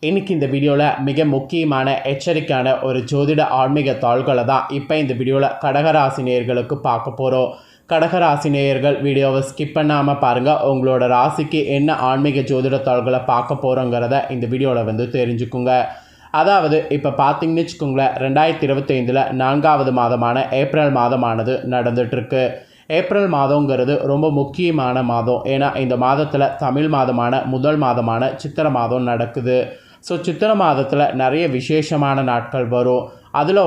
இன்றைக்கி இந்த வீடியோவில் மிக முக்கியமான எச்சரிக்கையான ஒரு ஜோதிட ஆன்மீக தாள்களை தான் இப்போ இந்த வீடியோவில் கடகராசி நேயர்களுக்கு பார்க்க போகிறோம். கடகராசி நேயர்கள் வீடியோவை ஸ்கிப் பண்ணாமல் பாருங்கள். உங்களோட ராசிக்கு என்ன ஆன்மீக ஜோதிட தாள்களை பார்க்க போகிறோங்கிறத இந்த வீடியோவில் தெரிஞ்சுக்குங்க. அதாவது இப்போ பார்த்தீங்கன்னு வச்சுக்கோங்களேன், 2025 4வது மாதமான ஏப்ரல் மாதமானது நடந்துகிட்ருக்கு. ஏப்ரல் மாதங்கிறது ரொம்ப முக்கியமான மாதம். ஏன்னா இந்த மாதத்தில் தமிழ் மாதமான முதல் மாதமான சித்திரை மாதம் நடக்குது. ஸோ சித்திரை மாதத்தில் நிறைய விசேஷமான நாட்கள் வரும். அதில்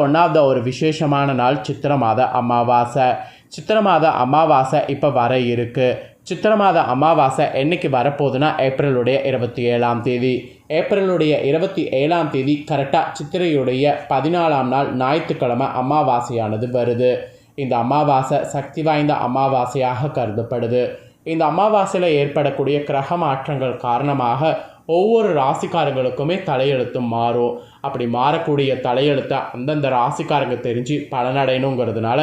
ஒரு விசேஷமான நாள் சித்திரை மாத அமாவாசை. சித்திரை மாத அமாவாசை இப்போ வர இருக்குது. சித்திரை மாத அமாவாசை என்றைக்கு வரப்போகுதுன்னா ஏப்ரலுடைய 27ஆம் தேதி. ஏப்ரலுடைய 27ஆம் தேதி கரெக்டாக சித்திரையுடைய 14ஆம் நாள் ஞாயிற்றுக்கிழமை அமாவாசையானது வருது. இந்த அமாவாசை சக்தி வாய்ந்த அமாவாசையாக கருதப்படுது. இந்த அமாவாசையில் ஏற்படக்கூடிய கிரக மாற்றங்கள் காரணமாக ஒவ்வொரு ராசிக்காரங்களுக்குமே தலையெழுத்து மாறும். அப்படி மாறக்கூடிய தலையெழுத்தை அந்தந்த ராசிக்காரங்க தெரிஞ்சு பலனடையணுங்கிறதுனால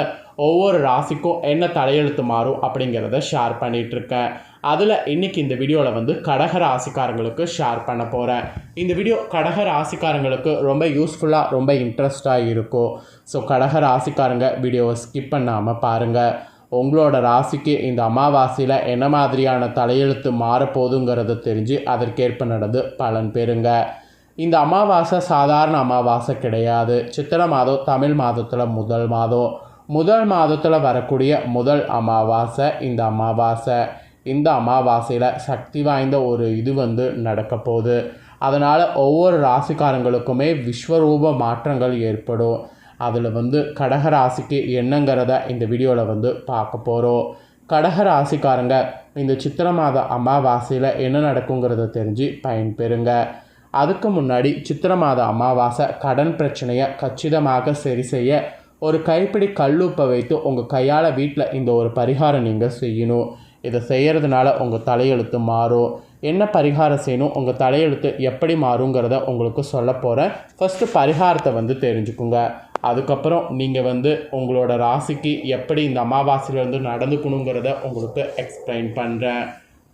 ஒவ்வொரு ராசிக்கும் என்ன தலையெழுத்து மாறும் அப்படிங்கிறத ஷேர் பண்ணிகிட்ருக்கேன். அதில் இன்றைக்கி இந்த வீடியோவில் கடக ராசிக்காரங்களுக்கு ஷேர் பண்ண போகிறேன். இந்த வீடியோ கடக ராசிக்காரங்களுக்கு ரொம்ப யூஸ்ஃபுல்லாக ரொம்ப இன்ட்ரெஸ்டாக இருக்கும். ஸோ கடக ராசிக்காரங்க வீடியோவை ஸ்கிப் பண்ணாமல் பாருங்கள். உங்களோட ராசிக்கு இந்த அமாவாசையில் என்ன மாதிரியான தலையெழுத்து மாறப்போகுதுங்கிறத தெரிஞ்சு அதற்கேற்ப நடந்து பலன் பெறுங்க. இந்த அமாவாசை சாதாரண அமாவாசை கிடையாது. சித்திரை மாதம் தமிழ் மாதத்தில் முதல் மாதத்தில் வரக்கூடிய முதல் அமாவாசை இந்த அமாவாசை. இந்த அமாவாசையில் சக்தி வாய்ந்த ஒரு இது நடக்க போகுது. அதனால் ஒவ்வொரு ராசிக்காரங்களுக்குமே விஸ்வரூப மாற்றங்கள் ஏற்படும். அதில் கடக ராசிக்கு என்னங்கிறத இந்த வீடியோவில் பார்க்க போகிறோம். கடக ராசிக்காரங்க இந்த சித்திரை மாத அமாவாசையில் என்ன நடக்குங்கிறத தெரிஞ்சு பயன்பெறுங்க. அதுக்கு முன்னாடி சித்திரை மாத அமாவாசை கடன் பிரச்சனையை கச்சிதமாக சரி செய்ய ஒரு கைப்பிடி கல்லுப்பை வைத்து உங்கள் கையால் வீட்டில் இந்த ஒரு பரிகாரம் நீங்கள் செய்யணும். இதை செய்கிறதுனால உங்கள் தலையெழுத்து மாறும். என்ன பரிகாரம் செய்யணும், உங்கள் தலையெழுத்து எப்படி மாறுங்கிறத உங்களுக்கு சொல்ல போகிறேன். ஃபஸ்ட்டு பரிகாரத்தை தெரிஞ்சுக்குங்க. அதுக்கப்புறம் நீங்கள் உங்களோட ராசிக்கு எப்படி இந்த அமாவாசையிலேருந்து நடந்துக்கணுங்கிறத உங்களுக்கு எக்ஸ்பிளைன் பண்ணுறேன்.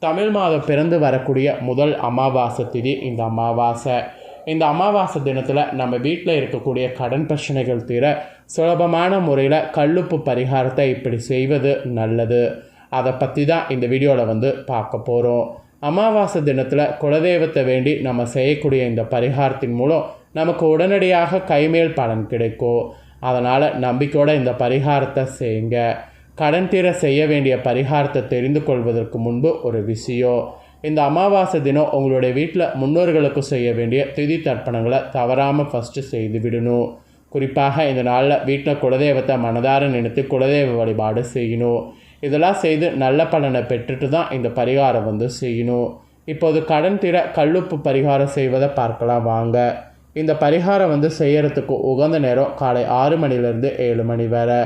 தமிழ் மாதம் பிறந்து வரக்கூடிய முதல் அமாவாசை திதி இந்த அமாவாசை. இந்த அமாவாசை தினத்தில் நம்ம வீட்டில் இருக்கக்கூடிய கடன் பிரச்சனைகள் தீர சுலபமான முறையில் கல்லுப்பு பரிகாரத்தை இப்படி செய்வது நல்லது. அதை பற்றி தான் இந்த வீடியோவில் பார்க்க போகிறோம். அமாவாசை தினத்தில் குலதெய்வத்தை வேண்டி நம்ம செய்யக்கூடிய இந்த பரிகாரத்தின் மூலம் நமக்கு உடனடியாக கைமேல் பலன் கிடைக்கும். அதனால் நம்பிக்கையோடு இந்த பரிகாரத்தை செய்யுங்க. கடன் தீர செய்ய வேண்டிய பரிகாரத்தை தெரிந்து கொள்வதற்கு முன்பு ஒரு விஷயம். இந்த அமாவாசை தினம் உங்களுடைய வீட்டில் முன்னோர்களுக்கு செய்ய வேண்டிய திதி தர்ப்பணங்களை தவறாமல் ஃபஸ்ட்டு செய்து விடணும். குறிப்பாக இந்த நாளில் வீட்டில் குலதெய்வத்தை மனதார நினைத்து குலதெய்வ வழிபாடு செய்யணும். இதெல்லாம் செய்து நல்ல பலனை பெற்றுட்டு தான் இந்த பரிகாரம் செய்யணும். இப்போது கடன் தீர கல்லுப்பு பரிகாரம் செய்வதை பார்க்கலாம் வாங்க. இந்த பரிகாரம் செய்யறதுக்கு உகந்த நேரம் காலை 6 மணிலேருந்து 7 மணி வரை.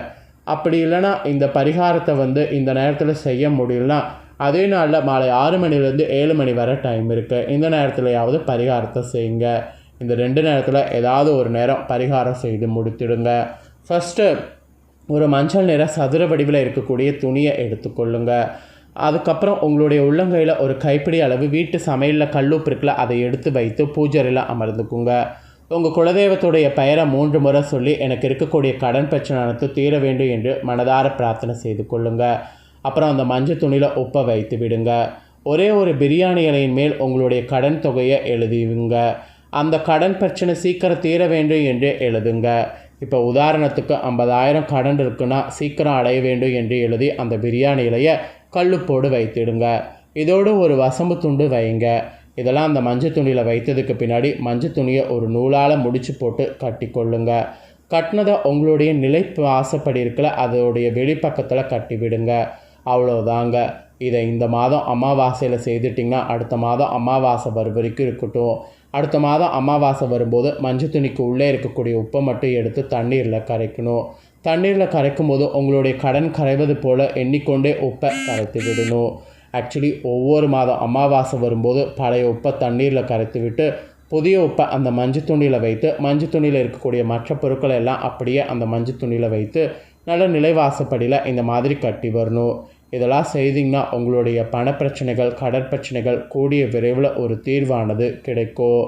அப்படி இல்லைனா இந்த பரிகாரத்தை இந்த நேரத்தில் செய்ய முடியலனா அதே நாளில் மாலை 6 மணிலேருந்து 7 மணி வரை டைம் இருக்குது. இந்த நேரத்துலையாவது பரிகாரத்தை செய்யுங்க. இந்த 2 நேரத்தில் ஏதாவது ஒரு நேரம் பரிகாரம் செய்து முடித்திடுங்க. ஃபஸ்ட்டு ஒரு மஞ்சள் நிற சதுர வடிவில் இருக்கக்கூடிய துணியை எடுத்துக்கொள்ளுங்க. அதுக்கப்புறம் உங்களுடைய உள்ளங்கையில் ஒரு கைப்பிடி அளவு வீட்டு சமையலில் கல்லுப்பு இருக்குல்ல, அதை எடுத்து வைத்து பூஜையில் அமர்ந்துக்குங்க. உங்கள் குலதெய்வத்துடைய பெயரை 3 முறை சொல்லி எனக்கு இருக்கக்கூடிய கடன் பிரச்சனை அனைத்து தீர வேண்டும் என்று மனதார பிரார்த்தனை செய்து கொள்ளுங்க. அப்புறம் அந்த மஞ்சள் துணியில் உப்பை வைத்து விடுங்க. ஒரே ஒரு பிரியாணி இலையின் மேல் உங்களுடைய கடன் தொகையை எழுதிவிங்க. அந்த கடன் பிரச்சனை சீக்கிரம் தீர வேண்டும் என்று எழுதுங்க. இப்போ உதாரணத்துக்கு 50,000 கடன் இருக்குன்னா சீக்கிரம் அடைய வேண்டும் என்று எழுதி அந்த பிரியாணி இலையை கல்லுப்போடு வைத்திடுங்க. இதோடு ஒரு வசம்பு துண்டு வைங்க. இதெல்லாம் அந்த மஞ்சள் துணியில் வைத்ததுக்கு பின்னாடி மஞ்சள் துணியை ஒரு நூலால் முடிச்சு போட்டு கட்டி கொள்ளுங்க. கட்டினதை உங்களுடைய நிலைப்பு ஆசைப்படி இருக்கல அதோடைய வெளிப்பக்கத்தில் கட்டி விடுங்க. அவ்வளோதாங்க. இதை இந்த மாதம் அமாவாசையில் செய்துட்டிங்கன்னா அடுத்த மாதம் அமாவாசை வரும் வரைக்கும் இருக்கட்டும். அடுத்த மாதம் அமாவாசை வரும்போது மஞ்சள் துணிக்கு உள்ளே இருக்கக்கூடிய உப்பை மட்டும் எடுத்து தண்ணீரில் கரைக்கணும். தண்ணீரில் கரைக்கும் போது உங்களுடைய கடன் கரைவது போல் எண்ணிக்கொண்டே உப்பை கரைத்து விடணும். ஆக்சுவலி ஒவ்வொரு மாதம் அமாவாசை வரும்போது பழைய உப்பை தண்ணீரில் கரைத்து விட்டு புதிய உப்பை அந்த மஞ்சள் துணியில் வைத்து மஞ்சள் துணியில் இருக்கக்கூடிய மற்ற பொருட்களை எல்லாம் அப்படியே அந்த மஞ்சள் துணியில் வைத்து நல்ல நிலைவாசப்படியில் இந்த மாதிரி கட்டி வரணும். இதெல்லாம் செய்திங்கன்னா உங்களுடைய பணப்பிரச்சனைகள் கடற்பிரச்சனைகள் கூடிய விரைவில் ஒரு தீர்வானது கிடைக்கும்.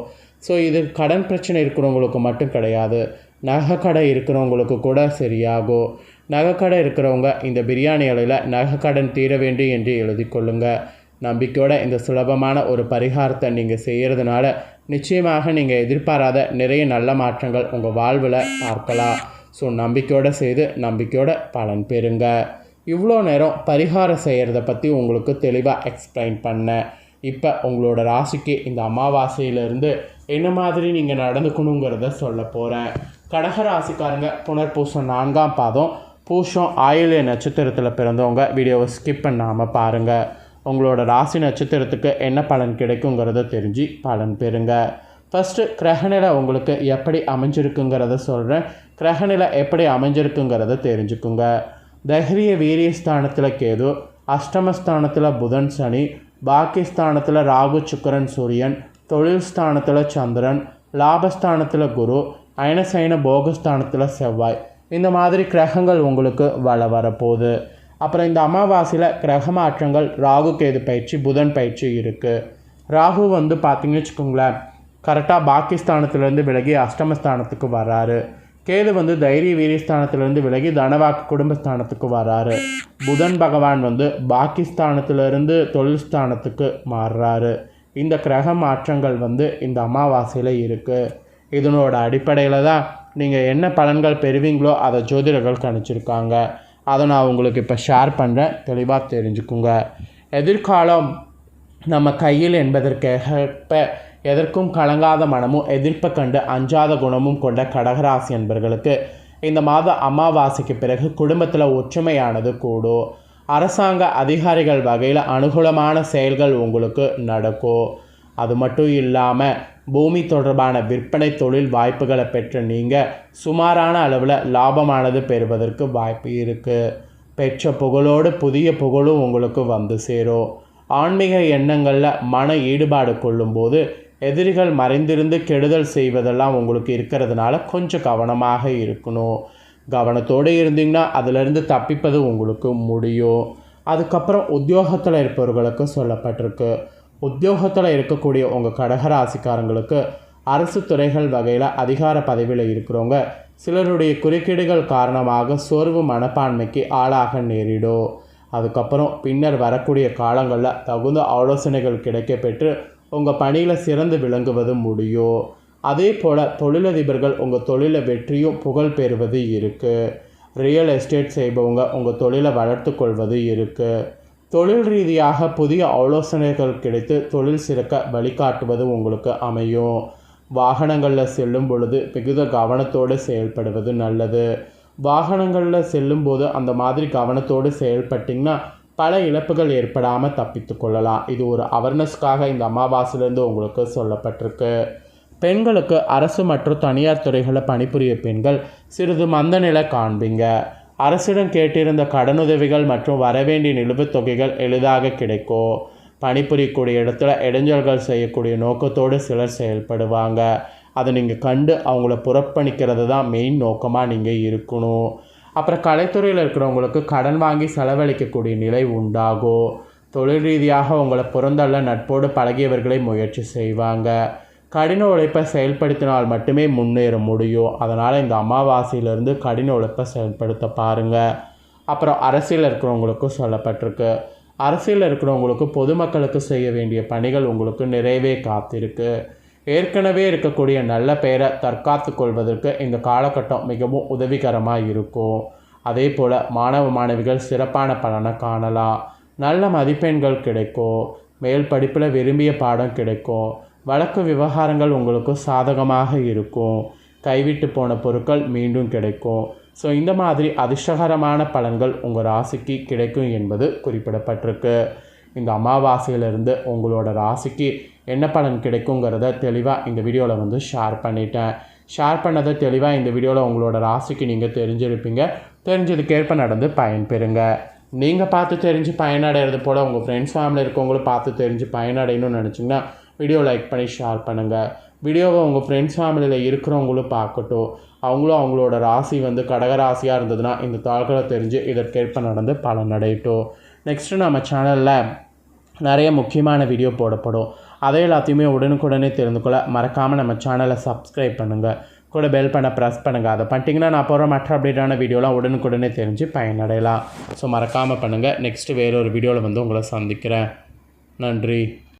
ஸோ இது கடன் பிரச்சனை இருக்கிறவங்களுக்கு மட்டும் கிடையாது, நகைக்கடை இருக்கிறவங்களுக்கு கூட சரியாகும். நகைக்கடை இருக்கிறவங்க இந்த பிரியாணி இலையில் நகைக்கடன் தீர வேண்டும் என்று எழுதி கொள்ளுங்கள். நம்பிக்கையோட இந்த சுலபமான ஒரு பரிகாரத்தை நீங்கள் செய்கிறதுனால நிச்சயமாக நீங்கள் எதிர்பாராத நிறைய நல்ல மாற்றங்கள் உங்கள் வாழ்வில் பார்க்கலாம். ஸோ நம்பிக்கையோடு செய்து நம்பிக்கையோட பலன் பெறுங்க. இவ்வளோ நேரம் பரிகாரம் செய்கிறத பற்றி உங்களுக்கு தெளிவாக எக்ஸ்பிளைன் பண்ணேன். இப்போ உங்களோட ராசிக்கு இந்த அமாவாசையிலேருந்து என்ன மாதிரி நீங்கள் நடந்துக்கணுங்கிறத சொல்ல போகிறேன். கடக ராசிக்காரங்க புனர்பூசம் 4ஆம் பாதம் பூசம் ஆயில்ய நட்சத்திரத்தில் பிறந்தவங்க வீடியோவை ஸ்கிப் பண்ணாமல் பாருங்கள். உங்களோட ராசி நட்சத்திரத்துக்கு என்ன பலன் கிடைக்குங்கிறத தெரிஞ்சு பலன் பெறுங்க. ஃபஸ்ட்டு கிரகநிலை உங்களுக்கு எப்படி அமைஞ்சிருக்குங்கிறத சொல்கிறேன். கிரகநிலை எப்படி அமைஞ்சிருக்குங்கிறத தெரிஞ்சுக்குங்க. தைரிய வீரியஸ்தானத்தில் கேது, அஷ்டமஸ்தானத்தில் புதன் சனி, பாக்கியஸ்தானத்தில் ராகு சுக்கிரன் சூரியன், தொழில் ஸ்தானத்தில் சந்திரன், லாபஸ்தானத்தில் குரு, அயனசைன போகஸ்தானத்தில் செவ்வாய், இந்த மாதிரி கிரகங்கள் உங்களுக்கு வரப்போகுது. அப்புறம் இந்த அமாவாசையில் கிரக மாற்றங்கள் ராகு கேது பயிற்சி, புதன் பயிற்சி இருக்குது. ராகு பார்த்திங்கன்னு வச்சுக்கோங்களேன், கரெக்டாக பாக்கியஸ்தானத்துலேருந்து விலகி அஷ்டமஸ்தானத்துக்கு வர்றாரு. கேது தைரிய வீரியஸ்தானத்துலேருந்து விலகி தனவாக்கு குடும்பஸ்தானத்துக்கு வர்றாரு. புதன் பகவான் பாக்கியஸ்தானத்துலேருந்து தொழில் ஸ்தானத்துக்கு மாறுறாரு. இந்த கிரக மாற்றங்கள் இந்த அமாவாசையில் இருக்குது. இதனோட அடிப்படையில் தான் நீங்கள் என்ன பலன்கள் பெறுவீங்களோ அதை ஜோதிடர்கள் கணிச்சிருக்காங்க. அதை நான் உங்களுக்கு இப்போ ஷேர் பண்ணுறேன், தெளிவாக தெரிஞ்சுக்குங்க. எதிர்காலம் நம்ம கையில் என்பதற்கேற்ப எதற்கும் கலங்காத மனமும் எதிர்ப்பை கண்டு அஞ்சாத குணமும் கொண்ட கடகராசி என்பர்களுக்கு இந்த மாத அமாவாசைக்கு பிறகு குடும்பத்தில் ஒற்றுமையானது கூடும். அரசாங்க அதிகாரிகள் வகையில் அனுகூலமான செயல்கள் உங்களுக்கு நடக்கும். அது மட்டும் இல்லாமல் பூமி தொடர்பான விற்பனை தொழில் வாய்ப்புகளை பெற்ற நீங்கள் சுமாரான அளவில் லாபமானது பெறுவதற்கு வாய்ப்பு இருக்குது. பெற்ற புகழோடு புதிய புகழும் உங்களுக்கு சேரும். ஆன்மீக எண்ணங்களில் மன ஈடுபாடு கொள்ளும்போது எதிரிகள் மறைந்திருந்து கெடுதல் செய்வதெல்லாம் உங்களுக்கு இருக்கிறதுனால கொஞ்சம் கவனமாக இருக்கணும். கவனத்தோடு இருந்தீங்கன்னா அதிலிருந்து தப்பிப்பது உங்களுக்கு முடியும். அதுக்கப்புறம் உத்தியோகத்தில் இருப்பவர்களுக்கு சொல்லப்பட்டிருக்கு. உத்தியோகத்தில் இருக்கக்கூடிய உங்கள் கடகராசிக்காரங்களுக்கு அரசு துறைகள் வகையில் அதிகார பதவியில் இருக்கிறவங்க சிலருடைய குறுக்கீடுகள் காரணமாக சோர்வு மனப்பான்மைக்கு ஆளாக நேரிடும். அதுக்கப்புறம் பின்னர் வரக்கூடிய காலங்களில் தகுந்த ஆலோசனைகள் கிடைக்கப்பெற்று உங்கள் பணியில் சிறந்து விளங்குவது முடியும். அதே போல் தொழிலதிபர்கள் உங்கள் தொழிலை வெற்றியும் புகழ் பெறுவது இருக்குது. ரியல் எஸ்டேட் செய்பவங்க உங்கள் தொழிலை வளர்த்து கொள்வது இருக்குது. தொழில் ரீதியாக புதிய ஆலோசனைகள் கிடைத்து தொழில் சிறக்க வழிகாட்டுவது உங்களுக்கு அமையும். வாகனங்களில் செல்லும் பொழுது மிகுந்த கவனத்தோடு செயல்படுவது நல்லது. வாகனங்களில் செல்லும்போது அந்த மாதிரி கவனத்தோடு செயல்பட்டிங்கன்னா பல இழப்புகள் ஏற்படாமல் தப்பித்து கொள்ளலாம். இது ஒரு அவேர்னஸ்க்காக இந்த அமாவாசையிலேருந்து உங்களுக்கு சொல்லப்பட்டிருக்கு. பெண்களுக்கு அரசு மற்றும் தனியார் துறைகளில் பணிபுரிய பெண்கள் சிறிது மந்தநிலை காண்பீங்க. அரசிடம் கேட்டிருந்த கடனுதவிகள் மற்றும் வரவேண்டிய நிலுவைத் தொகைகள் எளிதாக கிடைக்கும். பணிபுரியக்கூடிய இடத்துல இடைஞ்சல்கள் செய்யக்கூடிய நோக்கத்தோடு சிலர் செயல்படுவாங்க. அதை நீங்கள் கண்டு அவங்கள புறப்பணிக்கிறது தான் மெயின் நோக்கமாக நீங்கள் இருக்கணும். அப்புறம் கலைத்துறையில் இருக்கிறவங்களுக்கு கடன் வாங்கி செலவழிக்கக்கூடிய நிலை உண்டாகும். தொழில் ரீதியாக உங்களை புறந்தள்ள நட்போடு பழகியவர்களை முயற்சி செய்வாங்க. கடின உழைப்பை செயல்படுத்தினால் மட்டுமே முன்னேற முடியும். அதனால் இந்த அமாவாசையிலேருந்து கடின உழைப்பை செயல்படுத்த பாருங்கள். அப்புறம் அரசியல் இருக்கிறவங்களுக்கும் சொல்லப்பட்டிருக்கு. அரசியலில் இருக்கிறவங்களுக்கு பொதுமக்களுக்கு செய்ய வேண்டிய பணிகள் உங்களுக்கு நிறைவே காத்திருக்கு. ஏற்கனவே இருக்கக்கூடிய நல்ல பெயரை தற்காத்து கொள்வதற்கு இந்த காலகட்டம் மிகவும் உதவிகரமாக இருக்கும். அதே போல் மாணவ மாணவிகள் சிறப்பான பலனை காணலாம். நல்ல மதிப்பெண்கள் கிடைக்கும். மேல் படிப்பில் விரும்பிய பாடம் கிடைக்கும். வழக்கு விவகாரங்கள் உங்களுக்கு சாதகமாக இருக்கும். கைவிட்டு போன பொருட்கள் மீண்டும் கிடைக்கும். ஸோ இந்த மாதிரி அதிர்ஷ்டகரமான பலன்கள் உங்கள் ராசிக்கு கிடைக்கும் என்பது குறிப்பிடப்பட்டிருக்கு. இந்த அமாவாசையிலிருந்து உங்களோட ராசிக்கு என்ன பலன் கிடைக்குங்கிறத தெளிவாக இந்த வீடியோவில் ஷேர் பண்ணிட்டேன். ஷேர் பண்ணதை தெளிவாக இந்த வீடியோவில் உங்களோட ராசிக்கு நீங்கள் தெரிஞ்சிருப்பீங்க. தெரிஞ்சதுக்கேற்ப நடந்து பயன்பெறுங்க. நீங்கள் பார்த்து தெரிஞ்சு பயனடைகிறது போல் உங்கள் ஃப்ரெண்ட்ஸ் ஃபேமிலி இருக்கவங்களும் பார்த்து தெரிஞ்சு பயனடையணும்னு நினச்சிங்கன்னா வீடியோ லைக் பண்ணி ஷேர் பண்ணுங்கள். வீடியோவை உங்கள் ஃப்ரெண்ட்ஸ் ஃபேமிலியில் இருக்கிறவங்களும் பார்க்கட்டும். அவங்களும் அவங்களோட ராசி கடகராசியாக இருந்ததுன்னா இந்த தாள்களை தெரிஞ்சு இதற்கேற்ப நடந்து பலன் அடையட்டும். நெக்ஸ்ட்டு நம்ம சேனலில் நிறைய முக்கியமான வீடியோ போடப்படும். அதை எல்லாத்தையுமே உடனுக்குடனே தெரிந்து கொள்ள மறக்காமல் நம்ம சேனலை சப்ஸ்கிரைப் பண்ணுங்கள். கூட பெல் பண்ண ப்ரெஸ் பண்ணுங்கள். அதை பண்ணிட்டீங்கன்னா நான் போகிற மற்ற அப்டேட்டான வீடியோலாம் உடனுக்குடனே தெரிஞ்சு பயனடையலாம். ஸோ மறக்காமல் பண்ணுங்கள். நெக்ஸ்ட்டு வேறொரு வீடியோவில் வந்து உங்களை சந்திக்கிறேன். நன்றி.